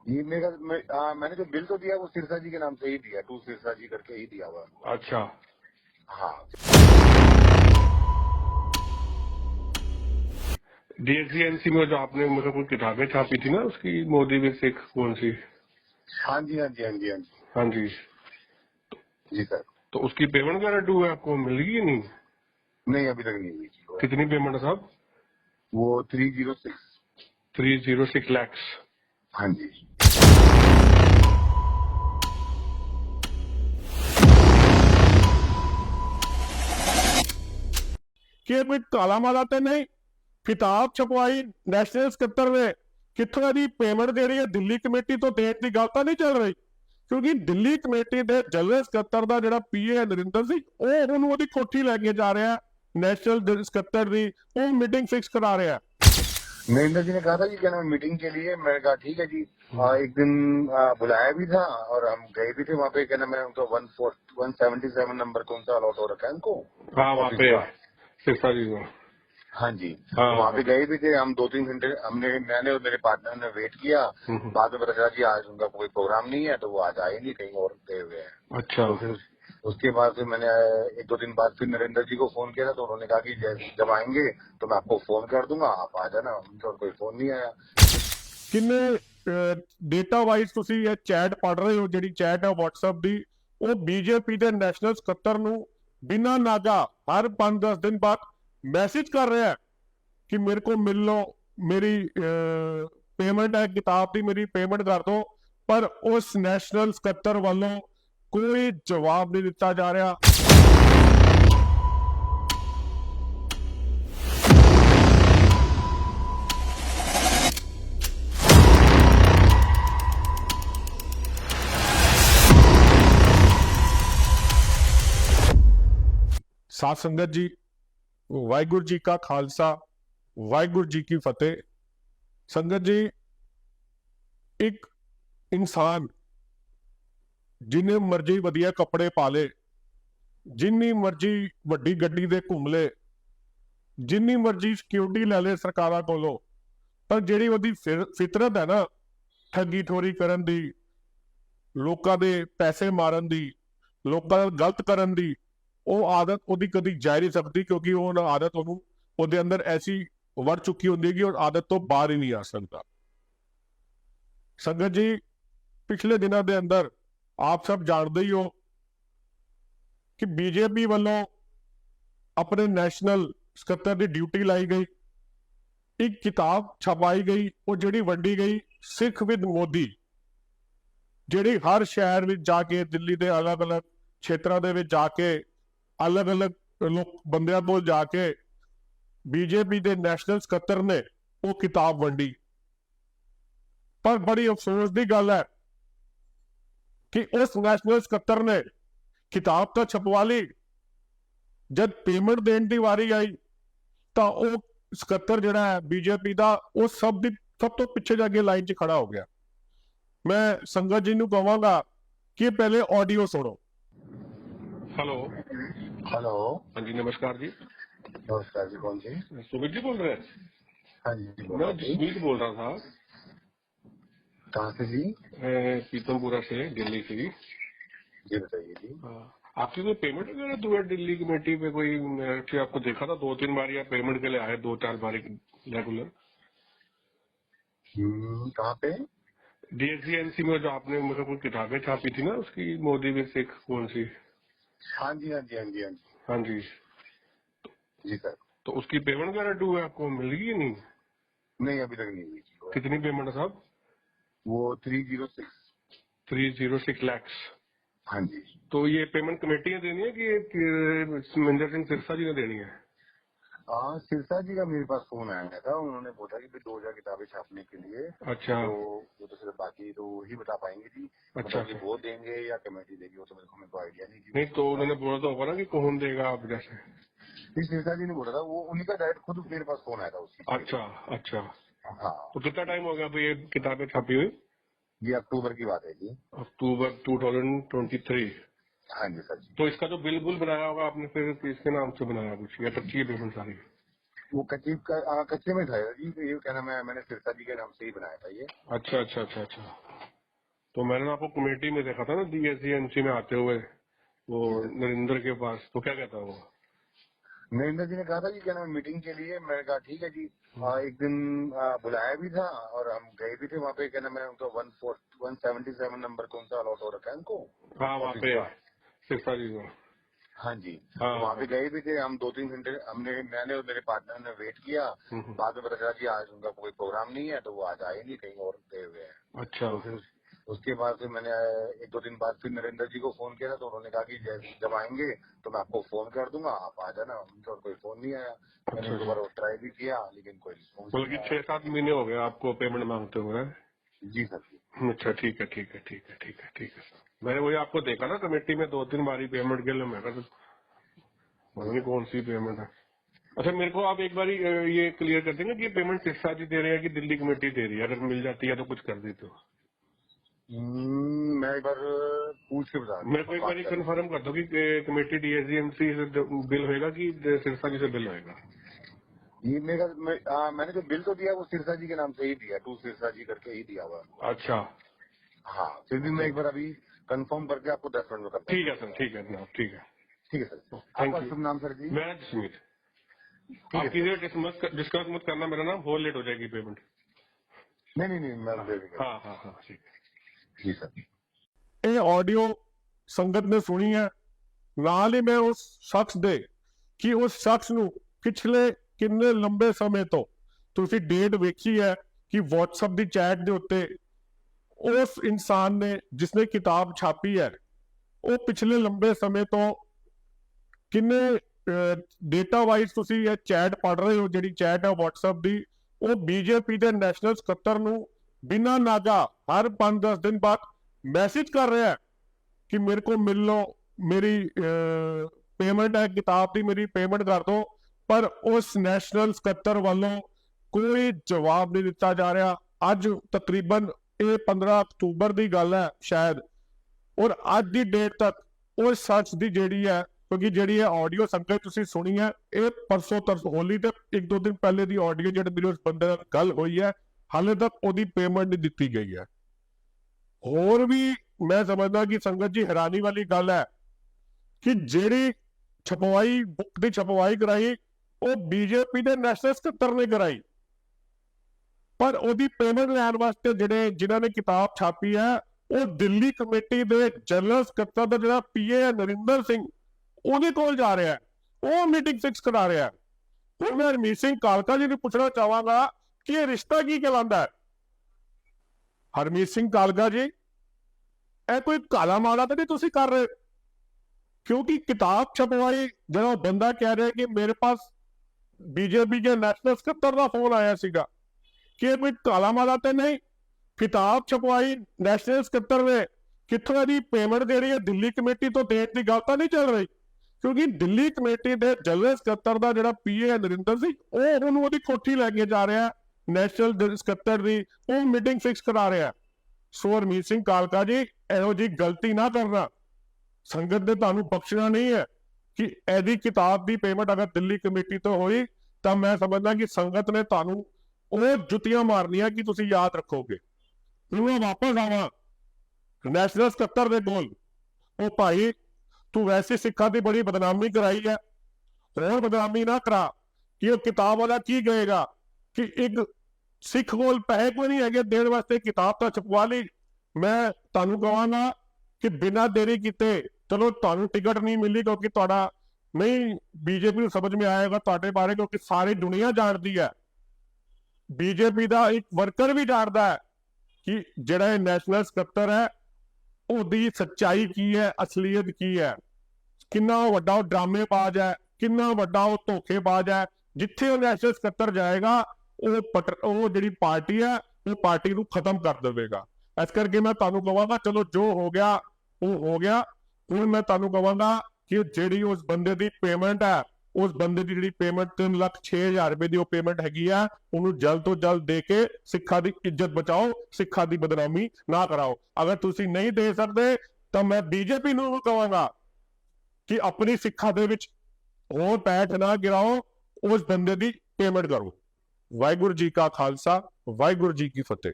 ये मेरा मैंने जो बिल तो दिया वो सिरसा जी के नाम से ही दिया, टू सिरसा जी करके ही दिया हुआ है। अच्छा, हाँ। डीएससीएनसी में जो आपने मतलब कोई किताबें छापी थी ना, उसकी मोदी विद सिख कौन सी? हाँ जी, हाँ जी, हाँ जी, हाँ जी। हाँ जी। जी सर। तो उसकी पेमेंट वगैरह डू है, आपको मिलेगी या नहीं? नहीं, अभी तक नहीं हुई थी वो। कितनी पेमेंट है साहब? वो 306। 306 lakhs। हाँ जी। कि कोई काला माला तो नहीं, किताब छपवाई नैशनल ਸਕੱਤਰ ने, कितों की पेमेंट दे रही है दिल्ली कमेटी तो देने की गल तो नहीं चल रही, क्योंकि दिल्ली कमेटी के जनरल ਸਕੱਤਰ का जो पीए नरिंदर सिंह वो कोठी लैके जा रहा है, नैशनल ਸਕੱਤਰ की वो मीटिंग फिक्स करा रहा है। नरेंद्र जी ने कहा था कि क्या नाम मीटिंग के लिए, मैंने कहा ठीक है जी। एक दिन बुलाया भी था और हम गए भी थे वहाँ पे, क्या नाम है उनका 177 नंबर कौन सा अलॉट हो रखा है उनको हाँ, वहाँ ऑफिस पे का। सिरसा जी को। हाँ जी। हाँ तो वहाँ हाँ। पे गए भी थे हम, 2-3 घंटे मैंने और मेरे पार्टनर ने वेट किया। बाद में पता चला कि आज उनका कोई प्रोग्राम नहीं है, तो वो आज आए नहीं, कहीं और गए हुए हैं। अच्छा। तो फिर उसके बाद फिर मैंने 1-2 दिन बाद फिर नरेंद्र जी को फोन किया था, तो उन्होंने कहा कि जब आएंगे तो मैं आपको फोन कर दूंगा, आप आ जाना। उनका कोई फोन नहीं आया। किन्ने डेटा वाइज तुसी ये चैट पढ़ रहे हो, जी चैट है WhatsApp की, वो बीजेपी के नैशनल ਸਕੱਤਰ ਨੂੰ बिना नागा हर 5-10 दिन बाद मैसेज कर रहा है कि मेरे को मिल लो, मेरी पेमेंट है किताब की, मेरी पेमेंट कर दो। पर उस नैशनल ਸਕੱਤਰ वालों कोई जवाब नहीं दिता जा रहा। साध संगत जी, वाहिगुरु जी का खालसा, वाहिगुरु जी की फतेह। संगत जी, एक इंसान जिन्हें मर्जी वधिया कपड़े पा ले, जिन्नी मर्जी वड्डी गड्डी दे घूम ले, जिन्नी मर्जी सिक्योरिटी लै ले सरकारां कोलों, पर जिहड़ी ओहदी फितरत है ना, ठगी ठोरी करन दी, लोकां दे पैसे मारन दी, लोकां नाल गलत करन दी, वो आदत ओहदी कदी जा नहीं सकती, क्योंकि वो आदत ओनू ओहदे अंदर ऐसी वड़ चुकी होंदी कि उस आदत तो बाहर ही नहीं आ सकता। संगत जी, पिछले दिनों के अंदर आप सब जानते ही हो कि बीजेपी वालों अपने नैशनल ਸਕੱਤਰ की ड्यूटी लाई गई, एक किताब छपाई गई, वो जी वंडी गई सिख विद मोदी, जी हर शहर में जाके, दिल्ली के अलग अलग क्षेत्रों के जाके, अलग अलग लोग बंदियां को जाके बीजेपी के नैशनल ਸਕੱਤਰ ने वो किताब वंडी। पर बड़ी अफसोस की गल है कि उस नैशनल ਸਕੱਤਰ ने किताब तो छपवा ली, जब पेमेंट देने की वारी आई तो वह ਸਕੱਤਰ जिहड़ा है बीजेपी का, वो सब तो पिछे जाके लाइन च खड़ा हो गया। मैं संगत जी को कहूंगा कि पहले ऑडियो सुनो। हेलो। हेलो। हाँ जी, नमस्कार जी। नमस्कार जी, कौन जी? सुमित जी बोल रहे हैं? हाँ जी, बोल रहा मैं हूँ जी। जसमीत बोल रहा था, कहाँ से जी? पीतमपुरा से, दिल्ली से जी। जी बताइए जी। आपकी कोई पेमेंट वगैरह दो है दिल्ली कमेटी पे कोई? कि आपको देखा था 2-3 बार या पेमेंट के लिए आए 2-4 बार रेगुलर। कहाँ पे? डीएससीएनसी में जो आपने मतलब कोई किताबें छापी थी ना, उसकी मोदी विद सिख कौन सी? हाँ जी, हाँ जी, हाँ जी, हाँ जी। हाँ जी। जी सर। तो उसकी पेमेंट वगैरह डू है, आपको मिलेगी या नहीं? नहीं, अभी तक नहीं हुई थी वो। कितनी पेमेंट है साहब? वो 306। 306 lakhs। हाँ जी। तो ये पेमेंट कमेटियां देनी है कि महेंद्र सिंह सिरसा जी ने देनी है? सिरसा जी का मेरे पास फोन आया था, उन्होंने बोला कि 2000 किताबें छापने के लिए, अच्छा तो वो तो सिर्फ बाकी तो ही बता पाएंगे जी। अच्छा मतलब कि अच्छा। वो देंगे या कमेटी देगी, वो तो मेरे को आइडिया नहीं कि वो नहीं कौन तो सा। उन्होंने बोला तो होगा ना कि कौन देगा आप जैसे। जी, सिरसा जी ने बोला था, वो उन्हीं का डायरेक्ट खुद मेरे पास फोन आया था उस चीज के अच्छा लिए। अच्छा। हाँ। तो कितना टाइम हो गया ये किताबें छपी हुई? ये अक्टूबर की बात है जी। अक्टूबर 2023। हाँ जी सर जी। तो इसका जो बिल बुल बनाया होगा आपने, फिर किसके नाम से बनाया कुछ, या कच्ची है पेमेंट सारी? वो कच्चे का कच्चे में था जी, ये क्या नाम है, मैंने सिरसा जी के नाम से ही बनाया था ये। अच्छा अच्छा अच्छा अच्छा। तो मैंने आपको कमेटी में देखा था ना, DSEMC में आते हुए, वो नरेंद्र के पास। तो क्या कहता है वो? नरेंद्र जी ने कहा था कि क्या नाम मीटिंग के लिए, मैंने कहा ठीक है जी। एक दिन बुलाया भी था और हम गए भी थे वहाँ पे। क्या नाम है उनका 177 नंबर कौन सा अलॉट हो रखा है उनको हाँ, वहाँ ऑफिस पे का। सिरसा जी को। हाँ जी, हाँ, तो वहाँ पे गए भी थे हम 2-3 घंटे। मैंने और मेरे पार्टनर ने वेट किया। बाद में पता चला कि आज उनका कोई प्रोग्राम नहीं है, तो वो आज आए नहीं, कहीं और गए हुए हैं। अच्छा। तो फिर उसके बाद फिर मैंने 1-2 दिन बाद फिर नरेंद्र जी को फोन किया था, तो उन्होंने कहा कि जब आएंगे तो मैं आपको फोन कर दूंगा, आप आ जाना। उनका और कोई फोन नहीं आया। मैंने अच्छा दोबारा ट्राई भी किया लेकिन कोई रिस्पॉन्स नहीं बल्कि आया। 6-7 महीने हो गए आपको पेमेंट मांगते हुए। जी सर जी। अच्छा, ठीक है ठीक है ठीक है ठीक है ठीक है सर। मैंने वही आपको देखा ना कमेटी में 2-3 बारी पेमेंट के लिए। मैं कहा पता नहीं कौन सी पेमेंट है। अच्छा, मेरे को आप एक बारी ये क्लियर कर देंगे कि ये पेमेंट सिरसा जी दे रहे हैं कि दिल्ली कमेटी दे रही है? अगर मिल जाती है तो कुछ कर देते हो। मैं एक बार पूछ के बता मेरे को एक बार कंफर्म कर दो कि कमेटी DSEMC से बिल होएगा कि सिरसा जी से बिल होएगा। ये मैंने जो बिल तो दिया वो सिरसा जी के नाम से ही दिया, टू सिरसा जी करके ही दिया हुआ। अच्छा, हाँ, फिर भी मैं एक बार अभी कंफर्म करके आपको 10 मिनट में करता हूँ। ठीक है सर, ठीक है जनाब, ठीक है। ठीक है सर। थैंक आपका यू। शुभ नाम सर जी? मेरा जसमीत। है आप किसी डिस्कस मत करना मेरा नाम, हो लेट हो जाएगी पेमेंट। नहीं मैं हाँ हाँ हाँ, ठीक है। जी सर। ਇਹ ਆਡੀਓ ਸੰਗਤ ਨੇ ਸੁਣੀ ਹੈ। ਨਾਲ ਹੀ ਮੈਂ ਉਸ ਸ਼ਖਸ ਦੇ ਕਿ ਉਸ ਸ਼ਖਸ ਨੂੰ ਪਿਛਲੇ ਕਿੰਨੇ ਲੰਬੇ ਸਮੇਂ ਤੋਂ ਤੁਸੀਂ ਡੇਟ ਵੇਖੀ ਹੈ ਕਿ WhatsApp ਦੀ ਚੈਟ ਦੇ ਉੱਤੇ ਉਸ ਇਨਸਾਨ ਨੇ ਜਿਸਨੇ ਕਿਤਾਬ ਛਾਪੀ ਹੈ, ਉਹ ਪਿਛਲੇ ਲੰਬੇ ਸਮੇਂ ਤੋਂ ਕਿੰਨੇ ਡੇਟਾ ਵਾਈਜ਼ ਤੁਸੀਂ ਇਹ ਚੈਟ ਪੜ੍ਹ ਰਹੇ ਹੋ। ਜਿਹੜੀ ਚੈਟ ਹੈ WhatsApp ਦੀ, ਉਹ BJP ਦੇ ਨੈਸ਼ਨਲ ਸਕੱਤਰ ਨੂੰ ਬਿਨਾਂ ਨਾਗਾ ਹਰ 5-10 ਦਿਨ ਬਾਅਦ मैसेज कर रहा है कि मेरे को मिल लो, मेरी पेमेंट है किताब की, मेरी पेमेंट कर दो। पर उस नैशनल सकत्तर वालों कोई जवाब नहीं दिता जा रहा। अज तकरीबन ये 15 अक्तूबर की गल है शायद, और अज की डेट तक उस सच की जी है, क्योंकि जी ऑडियो संगत तुसीं सुनी है, ये परसों तरसों होली तक 1-2 दिन पहले की ऑडियो जी मेरे उस बंदे नाल गल हुई है, हाले तक वो पेमेंट नहीं दी गई है। और भी मैं समझदा कि संगत जी हैरानी वाली गल है कि जेड़ी छपवाई बुक की छपवाई कराई वो BJP के नैशनल सकत्तर ने कराई, पर ओदी पेमेंट लैन वास्ते जिन्हां ने किताब छापी है वो दिल्ली कमेटी के जनरल सकत्तर का जिहड़ा PA है नरिंदर सिंह, ਉਹਦੇ ਕੋਲ जा रहा है, वो मीटिंग फिक्स करा रहा है। और मैं हरमीत सिंह कालका जी ने पूछना चाहांगा कि ये रिश्ता की कहलाता है? हरमीत सिंह कालका जी, ਇਹ ਕੋਈ ਕਾਲਾ ਮਾਲਾ ਤਾਂ ਨਹੀਂ ਤੁਸੀਂ ਕਰ ਰਹੇ? क्योंकि किताब छपवाई जो बंदा कह रहा है कि मेरे पास BJP के नैशनल सकत्तर का फोन आया सीगा कि कोई काला माला तो नहीं। किताब छपवाई नैशनल सकत्तर ने, कितों की पेमेंट दे रही है? दिल्ली कमेटी तो देने की गल तो नहीं चल रही, क्योंकि दिल्ली कमेटी के जनरल सकत्तर का जो PA है नरिंदर सिंह, वो कोठी लैके जा रहा है नैशनल सकत्तर की, वो मीटिंग फिक्स करा रहा है। सो हरमीत सिंह कालका जी, ਇਹੋ जी गलती ना करना, संगत ने तुहानू बख्शना नहीं है कि ऐदी किताब की पेमेंट अगर दिल्ली कमेटी तो हुई तो मैं समझदा कि संगत ने तुहानू वो जुतियां मारनियां कि तुसी याद रखोगे। मैं वापस आवा नैशनल सकत्तर दे कोल, ओ भाई तू वैसे सिखा की बड़ी बदनामी कराई है, और बदनामी ना करा कि किताब वाला की कहेगा कि एक सिख कोल पैसे कोई नहीं है देने वास्ते, किताब तो छपवा ली। मैं तुहानू कहांगा कि बिना देरी किते, चलो तुहानू टिकट नहीं मिली क्योंकि तुहाडा नहीं BJP को समझ में आएगा तुहाडे बारे, क्योंकि सारी दुनिया जानती है, BJP का एक वर्कर भी जानता है कि जिहड़ा नैशनल सकत्तर है उसकी सच्चाई की है, असलीयत की है, कितना वड्डा ड्रामेबाज है, कितना वड्डा धोखेबाज है। जिथे वो नैशनल सकत्तर जाएगा वो जिहड़ी पार्टी है वो पार्टी को खत्म कर देगा। इस करके मैं तुहानू कहांगा चलो जो हो गया वो हो गया। हुण मैं तुहानू कहांगा कि जिहड़ी उस बंदे की पेमेंट है, उस बंदे की जिहड़ी पेमेंट 3,06,000 रुपए की पेमेंट हैगी है, उन्होंने जल्द तो जल्द दे के सिखा की इज्जत बचाओ, सिखा की बदनामी ना कराओ। अगर तुसी नहीं दे सकते तो मैं BJP नूं कहांगा कि अपनी सिखा दे विच होर पैठ ना गिराओ, उस बंदे की पेमेंट करो। वाहिगुरू जी का खालसा, वाहिगुरू जी की फतेह।